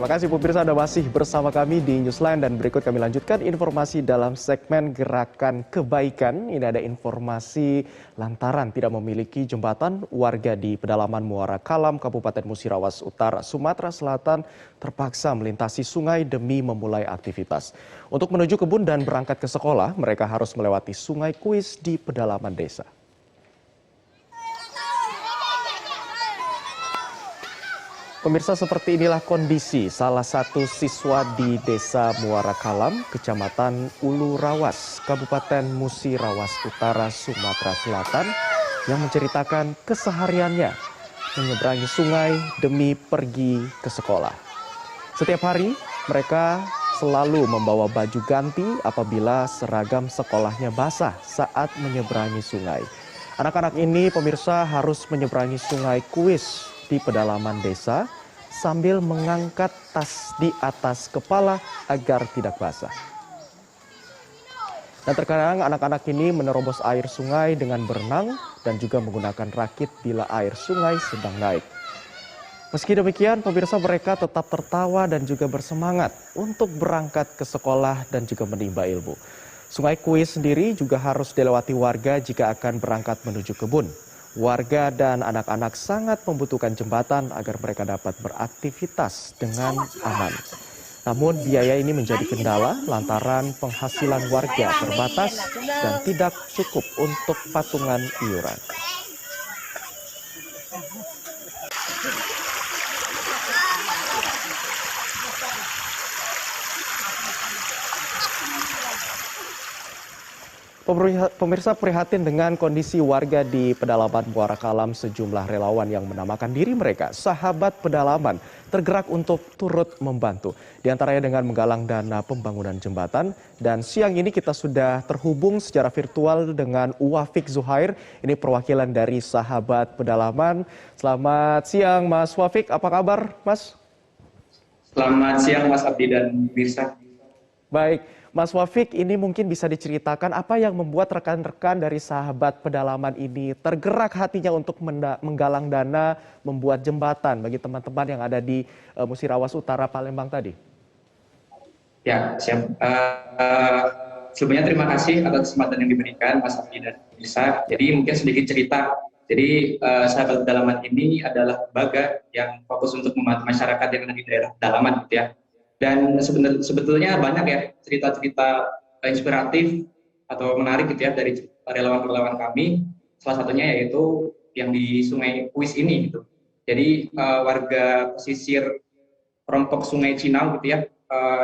Terima kasih pemirsa Anda masih bersama kami di Newsline dan berikut kami lanjutkan informasi dalam segmen Gerakan Kebaikan. Ini ada informasi lantaran tidak memiliki jembatan, warga di pedalaman Muara Kalam, Kabupaten Musirawas Utara, Sumatera Selatan terpaksa melintasi sungai demi memulai aktivitas. Untuk menuju kebun dan berangkat ke sekolah, mereka harus melewati sungai Kuis di pedalaman desa. Pemirsa, seperti inilah kondisi salah satu siswa di Desa Muara Kalam, Kecamatan Ulu Rawas, Kabupaten Musirawas Utara, Sumatera Selatan, yang menceritakan kesehariannya menyeberangi sungai demi pergi ke sekolah. Setiap hari mereka selalu membawa baju ganti apabila seragam sekolahnya basah saat menyeberangi sungai. Anak-anak ini pemirsa harus menyeberangi sungai Kuis di pedalaman desa sambil mengangkat tas di atas kepala agar tidak basah. Dan terkadang anak-anak ini menerobos air sungai dengan berenang dan juga menggunakan rakit bila air sungai sedang naik. Meski demikian, pemirsa, mereka tetap tertawa dan juga bersemangat untuk berangkat ke sekolah dan juga menimba ilmu. Sungai Kuis sendiri juga harus dilewati warga jika akan berangkat menuju kebun. Warga dan anak-anak sangat membutuhkan jembatan agar mereka dapat beraktivitas dengan aman. Namun biaya ini menjadi kendala lantaran penghasilan warga terbatas dan tidak cukup untuk patungan iuran. Pemirsa, prihatin dengan kondisi warga di pedalaman Muara Kalam, sejumlah relawan yang menamakan diri mereka Sahabat Pedalaman tergerak untuk turut membantu. Di antaranya dengan menggalang dana pembangunan jembatan. Dan siang ini kita sudah terhubung secara virtual dengan Wafik Zuhair. Ini perwakilan dari Sahabat Pedalaman. Selamat siang Mas Wafik, apa kabar Mas? Selamat siang Mas Abdi dan Mirsa. Baik, Mas Wafik, ini mungkin bisa diceritakan apa yang membuat rekan-rekan dari Sahabat Pedalaman ini tergerak hatinya untuk menggalang dana membuat jembatan bagi teman-teman yang ada di Musirawas Utara, Palembang tadi. Ya, siap. Sebelumnya terima kasih atas kesempatan yang diberikan Mas Abdi dan Mirsa. Jadi mungkin sedikit cerita. Jadi Sahabat Pedalaman ini adalah lembaga yang fokus untuk membantu masyarakat yang ada di daerah pedalaman, gitu ya. Dan sebetulnya banyak ya cerita-cerita inspiratif atau menarik gitu ya dari relawan-relawan kami. Salah satunya yaitu yang di Sungai Kuis ini gitu. Jadi warga pesisir Rompok Sungai Cinau gitu ya,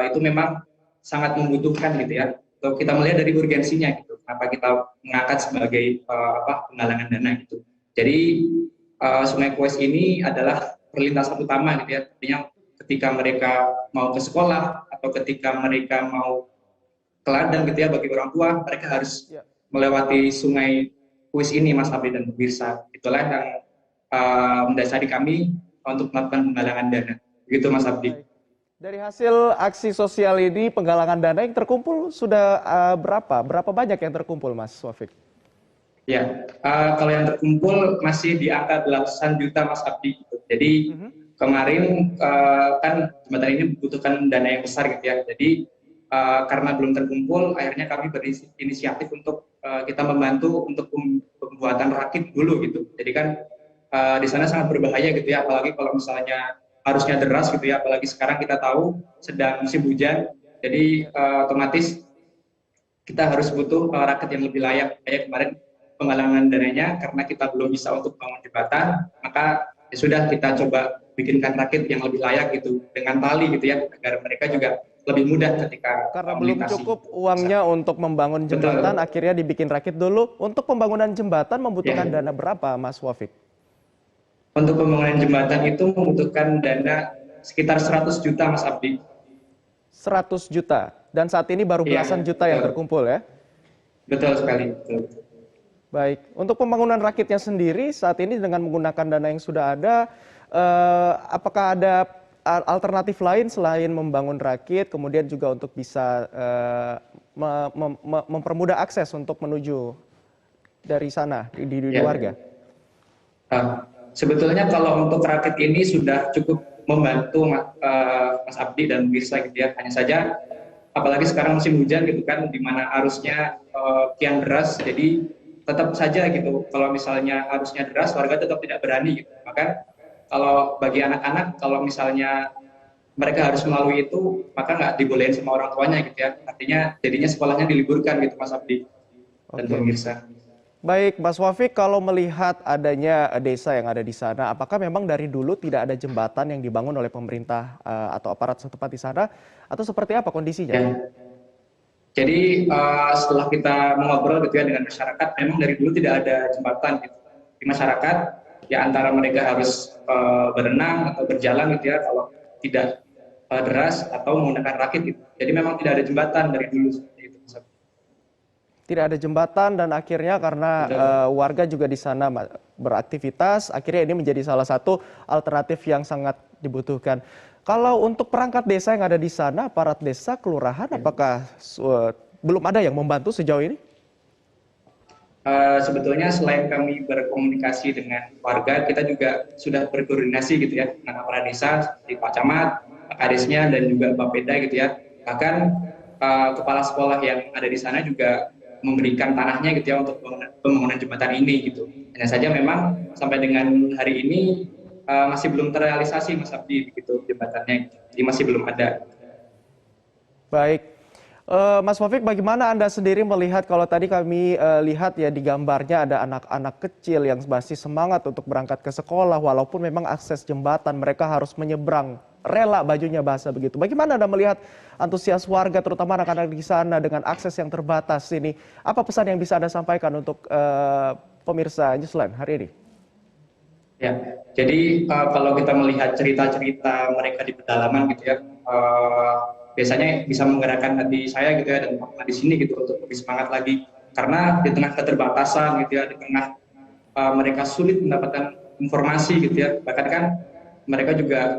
itu memang sangat membutuhkan gitu ya. Kalau kita melihat dari urgensinya gitu, kenapa kita mengangkat sebagai penggalangan dana gitu. Jadi Sungai Kuis ini adalah perlintasan utama gitu ya. Artinya ketika mereka mau ke sekolah atau ketika mereka mau ke ladang gitu ya, bagi orang tua mereka harus melewati Sungai Kuis ini, Mas Abdi dan pemirsa. Itulah yang mendasari kami untuk melakukan penggalangan dana. Begitu Mas Abdi. Baik. Dari hasil aksi sosial ini, penggalangan dana yang terkumpul sudah berapa? Berapa banyak yang terkumpul, Mas Wafik? Ya, kalau yang terkumpul masih di angka belasan juta, Mas Abdi. Jadi kemarin kan jembatan ini membutuhkan dana yang besar gitu ya. Jadi karena belum terkumpul, akhirnya kami berinisiatif untuk kita membantu untuk pembuatan rakit dulu gitu. Jadi kan di sana sangat berbahaya gitu ya, apalagi kalau misalnya harusnya deras gitu ya, apalagi sekarang kita tahu sedang musim hujan. Jadi otomatis kita harus butuh rakit yang lebih layak. Kayak kemarin penggalangan dananya karena kita belum bisa untuk bangun jembatan, maka ya sudah kita coba bikinkan rakit yang lebih layak gitu dengan tali gitu ya, agar mereka juga lebih mudah ketika karena belum cukup uangnya untuk membangun jembatan. Betul. Akhirnya dibikin rakit dulu. Untuk pembangunan jembatan membutuhkan dana berapa, Mas Wafik? Untuk pembangunan jembatan itu membutuhkan dana sekitar 100 juta, Mas Abdi. 100 juta. Dan saat ini baru belasan juta yang terkumpul ya? Betul sekali. Betul. Baik, untuk pembangunan rakitnya sendiri saat ini dengan menggunakan dana yang sudah ada, apakah ada alternatif lain selain membangun rakit, kemudian juga untuk bisa mempermudah akses untuk menuju dari sana di warga? Sebetulnya kalau untuk rakit ini sudah cukup membantu Mas Abdi dan Mirsa gitu ya. Hanya saja apalagi sekarang musim hujan gitu kan, di mana arusnya kian deras, jadi tetap saja gitu. Kalau misalnya arusnya deras, warga tetap tidak berani gitu. Maka kalau bagi anak-anak, kalau misalnya mereka harus melalui itu, maka nggak dibolehin sama orang tuanya gitu ya. Artinya jadinya sekolahnya diliburkan gitu Mas Abdi dan Oke. pemirsa. Baik, Mas Wafik, kalau melihat adanya desa yang ada di sana, apakah memang dari dulu tidak ada jembatan yang dibangun oleh pemerintah atau aparat setempat di sana, atau seperti apa kondisinya? Ya. Jadi setelah kita mengobrol gitu ya dengan masyarakat, memang dari dulu tidak ada jembatan gitu. Di masyarakat, ya antara mereka harus berenang atau berjalan gitu ya, kalau tidak deras atau menggunakan rakit gitu. Jadi memang tidak ada jembatan dari dulu seperti itu. Tidak ada jembatan dan akhirnya karena Betul. warga juga di sana beraktivitas, akhirnya ini menjadi salah satu alternatif yang sangat dibutuhkan. Kalau untuk perangkat desa yang ada di sana, aparat desa, kelurahan, Ya. apakah belum ada yang membantu sejauh ini? Sebetulnya selain kami berkomunikasi dengan warga, kita juga sudah berkoordinasi gitu ya dengan aparat desa seperti Pak Camat, Pak Kadesnya dan juga Bapeda gitu ya. Bahkan kepala sekolah yang ada di sana juga memberikan tanahnya gitu ya untuk pembangunan jembatan ini gitu. Hanya saja memang sampai dengan hari ini masih belum terrealisasi Mas Abdi gitu jembatannya, jadi masih belum ada. Baik. Mas Taufik, bagaimana Anda sendiri melihat kalau tadi kami lihat ya di gambarnya ada anak-anak kecil yang masih semangat untuk berangkat ke sekolah walaupun memang akses jembatan mereka harus menyeberang, rela bajunya basah begitu. Bagaimana Anda melihat antusias warga terutama anak-anak di sana dengan akses yang terbatas ini? Apa pesan yang bisa Anda sampaikan untuk pemirsa Newsline hari ini? Ya, jadi kalau kita melihat cerita-cerita mereka di pedalaman gitu ya, biasanya bisa menggerakkan hati saya gitu ya dan teman-teman di sini gitu untuk lebih semangat lagi. Karena di tengah keterbatasan gitu ya, di tengah mereka sulit mendapatkan informasi gitu ya, bahkan kan mereka juga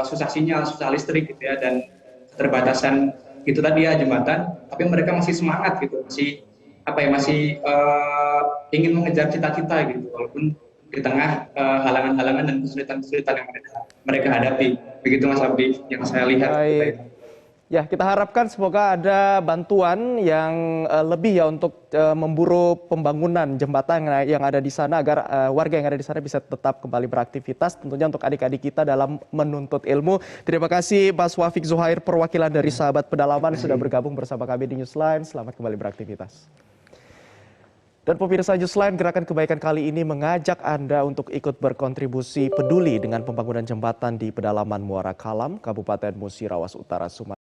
susah sinyal, susah listrik gitu ya, dan keterbatasan itu tadi ya jembatan, tapi mereka masih semangat gitu, masih apa ya, masih ingin mengejar cita-cita gitu, walaupun di tengah halangan-halangan dan kesulitan-kesulitan yang mereka hadapi. Begitu Mas Abdi yang saya lihat. Baik. Ya, kita harapkan semoga ada bantuan yang lebih ya untuk memburu pembangunan jembatan yang ada di sana agar warga yang ada di sana bisa tetap kembali beraktivitas. Tentunya untuk adik-adik kita dalam menuntut ilmu. Terima kasih Mas Wafik Zuhair, perwakilan dari Sahabat Pedalaman sudah bergabung bersama kami di Newsline. Selamat kembali beraktivitas. Dan pemirsa Newsline, Gerakan Kebaikan kali ini mengajak Anda untuk ikut berkontribusi peduli dengan pembangunan jembatan di pedalaman Muara Kalam, Kabupaten Musirawas Utara, Sumatera.